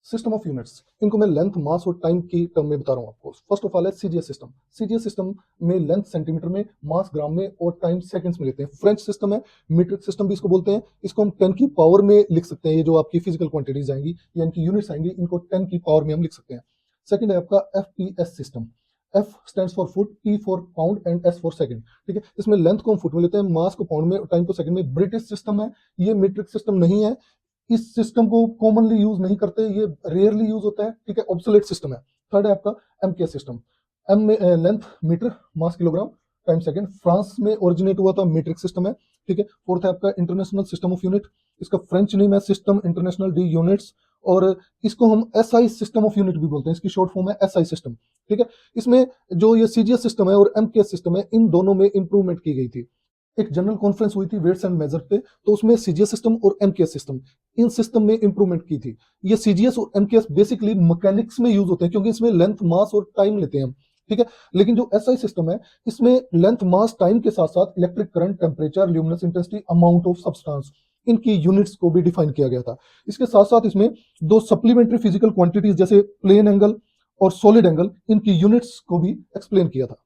System of units, इनको मैं length, मास और टाइम की टर्म में बता रहा हूँ आपको। फर्स्ट ऑफ ऑल है सीजीएस सिस्टम। सीजीएस सिस्टम में लेंथ सेंटीमीटर में, मास ग्राम में और टाइम सेकंड्स में लेते हैं। फ्रेंच सिस्टम है, मीट्रिक सिस्टम भी इसको बोलते हैं। इसको हम 10 की पावर में लिख सकते हैं। ये जो आपकी फिजिकल क्वांटिटीज आएंगी या इनकी यूनिट्स आएंगी, इनको 10 की पावर में हम लिख सकते हैं। सेकंड है आपका FPS system. F stands for foot, P for pound and S for second. ठीक है, इसमें लेंथ को हम फुट में लेते हैं, मास को पाउंड में और टाइम को सेकंड में। ब्रिटिश सिस्टम है, ये मीट्रिक सिस्टम नहीं है। इस सिस्टम को कॉमनली यूज नहीं करते, ये रेयरली यूज होता है। ठीक है, ऑब्सोलेट सिस्टम है। थर्ड है आपका एमके सिस्टम। एम में लेंथ मीटर, मास किलोग्राम, टाइम सेकंड। फ्रांस में ओरिजिनेट हुआ था, मीट्रिक सिस्टम है। ठीक है। फोर्थ है आपका इंटरनेशनल सिस्टम ऑफ यूनिट। इसका फ्रेंच नेम है सिस्टम इंटरनेशनल डी यूनिट्स, और इसको हम एसआई सिस्टम ऑफ यूनिट भी बोलते हैं। इसकी शॉर्ट फॉर्म है एसआई सिस्टम। ठीक है। इसमें जो ये सीजीएस सिस्टम है और एमकेएस सिस्टम है, इन दोनों में इंप्रूवमेंट की गई थी। एक जनरल कॉन्फ्रेंस हुई थी वेट्स एंड मेजर पे, तो उसमें सीजीएस सिस्टम और एमकेएस सिस्टम, इन सिस्टम में इंप्रूवमेंट की थी। ये सीजीएस और एमकेएस बेसिकली मैकेनिक्स में यूज होते हैं, क्योंकि इसमें लेंथ, मास और टाइम लेते हैं हम। ठीक है। लेकिन जो एसआई सिस्टम है, इसमें लेंथ, मास, टाइम के साथ साथ electric current, temperature, luminous intensity, amount of substance, इनकी यूनिट्स को भी डिफाइन किया गया था। इसके साथ साथ इसमें दो सप्लीमेंट्री फिजिकल क्वांटिटीज जैसे प्लेन एंगल और सॉलिड एंगल, इनकी यूनिट्स को भी एक्सप्लेन किया था।